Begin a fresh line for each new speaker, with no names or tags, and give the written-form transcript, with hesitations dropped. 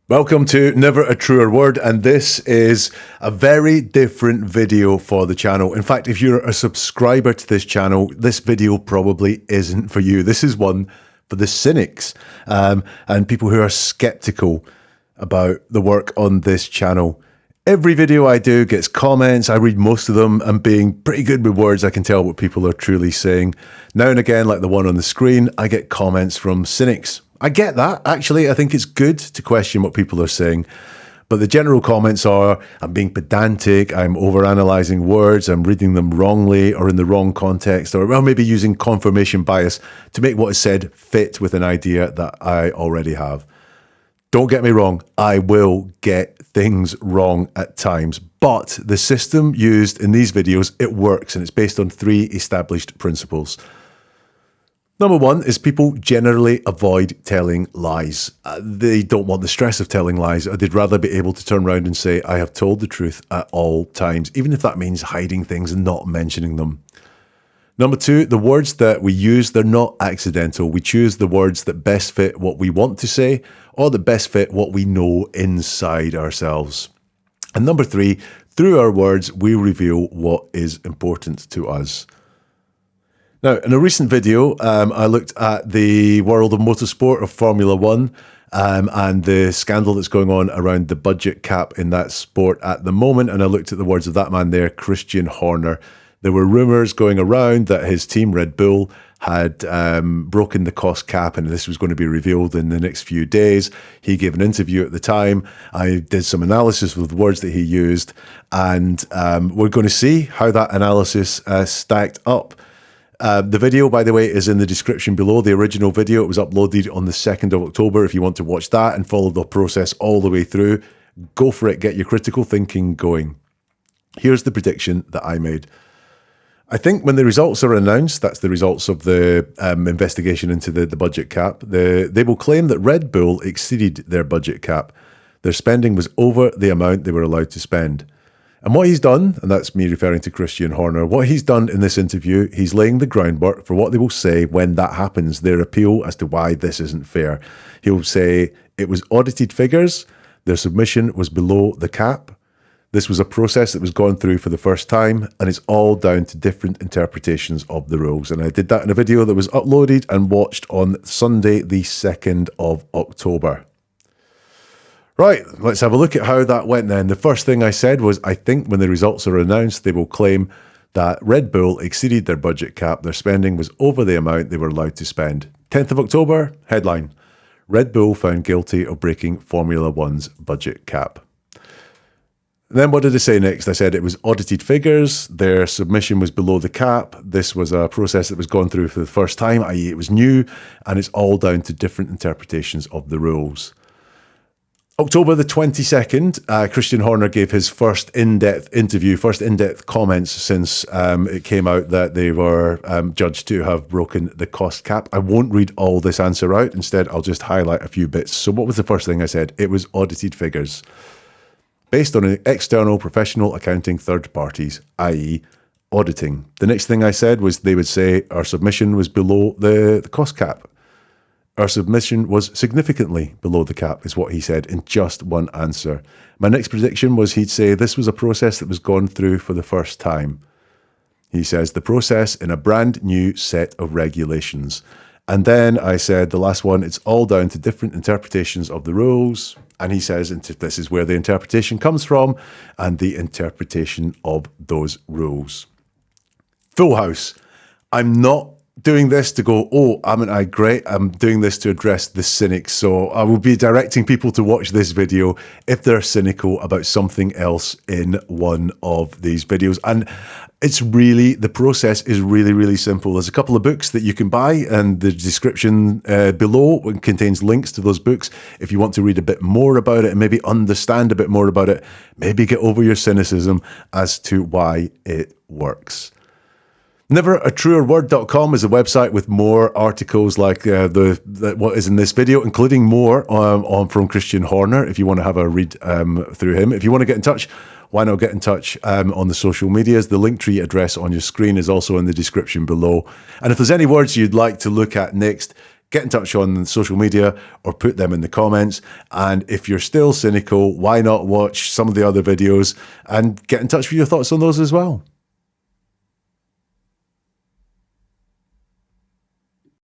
Welcome to Never a Truer Word, and this is a very different video for the channel. In fact, if you're a subscriber to this channel, this video probably isn't for you. This is one for the cynics and people who are skeptical about the work on this channel. Every video I do gets comments. I read most of them, and being pretty good with words, I can tell what people are truly saying. Now and again, like the one on the screen, I get comments from cynics. I get that. Actually, I think it's good to question what people are saying. But the general comments are, I'm being pedantic, I'm overanalyzing words, I'm reading them wrongly or in the wrong context, or well, maybe using confirmation bias to make what is said fit with an idea that I already have. Don't get me wrong, I will get things wrong at times, but the system used in these videos, it works, and it's based on 3 established principles. Number 1 is people generally avoid telling lies. They don't want the stress of telling lies. They'd rather be able to turn around and say, I have told the truth at all times, even if that means hiding things and not mentioning them. Number 2, the words that we use, they're not accidental. We choose the words that best fit what we want to say or that best fit what we know inside ourselves. And number 3, through our words, we reveal what is important to us. Now, in a recent video, I looked at the world of motorsport, of Formula One, and the scandal that's going on around the budget cap in that sport at the moment. And I looked at the words of that man there, Christian Horner. There were rumours going around that his team, Red Bull, had broken the cost cap, and this was going to be revealed in the next few days. He gave an interview at the time. I did some analysis with the words that he used, and we're going to see how that analysis stacked up. The video, by the way, is in the description below. The original video, it was uploaded on the 2nd of October. If you want to watch that and follow the process all the way through, go for it. Get your critical thinking going. Here's the prediction that I made. I think when the results are announced, that's the results of the investigation into the budget cap, they will claim that Red Bull exceeded their budget cap. Their spending was over the amount they were allowed to spend. And what he's done, and that's me referring to Christian Horner, what he's done in this interview, he's laying the groundwork for what they will say when that happens, their appeal as to why this isn't fair. He'll say it was audited figures, their submission was below the cap, this was a process that was gone through for the first time, and it's all down to different interpretations of the rules. And I did that in a video that was uploaded and watched on Sunday, the 2nd of October. Right, let's have a look at how that went then. The first thing I said was, I think when the results are announced, they will claim that Red Bull exceeded their budget cap. Their spending was over the amount they were allowed to spend. 10th of October, headline, Red Bull found guilty of breaking Formula One's budget cap. And then what did I say next? I said it was audited figures, their submission was below the cap, this was a process that was gone through for the first time, i.e. it was new, and it's all down to different interpretations of the rules. October the 22nd, Christian Horner gave his first in-depth interview, first in-depth comments since it came out that they were judged to have broken the cost cap. I won't read all this answer out. Instead, I'll just highlight a few bits. So what was the first thing I said? It was audited figures based on an external professional accounting third parties, i.e. auditing. The next thing I said was they would say our submission was below the cost cap. Our submission was significantly below the cap, is what he said in just one answer. My next prediction was he'd say this was a process that was gone through for the first time. He says the process in a brand new set of regulations. And then I said the last one, it's all down to different interpretations of the rules. And he says this is where the interpretation comes from and the interpretation of those rules. Full house. I'm not doing this to go, oh, haven't I great? I'm doing this to address the cynics. So I will be directing people to watch this video if they're cynical about something else in one of these videos. And it's really, the process is really, really simple. There's a couple of books that you can buy, and the description below contains links to those books. If you want to read a bit more about it and maybe understand a bit more about it, maybe get over your cynicism as to why it works. NeverATruerWord.com is a website with more articles like what is in this video, including more from Christian Horner, if you want to have a read through him. If you want to get in touch, why not get in touch on the social medias? The Linktree address on your screen is also in the description below. And if there's any words you'd like to look at next, get in touch on social media or put them in the comments. And if you're still cynical, why not watch some of the other videos and get in touch with your thoughts on those as well?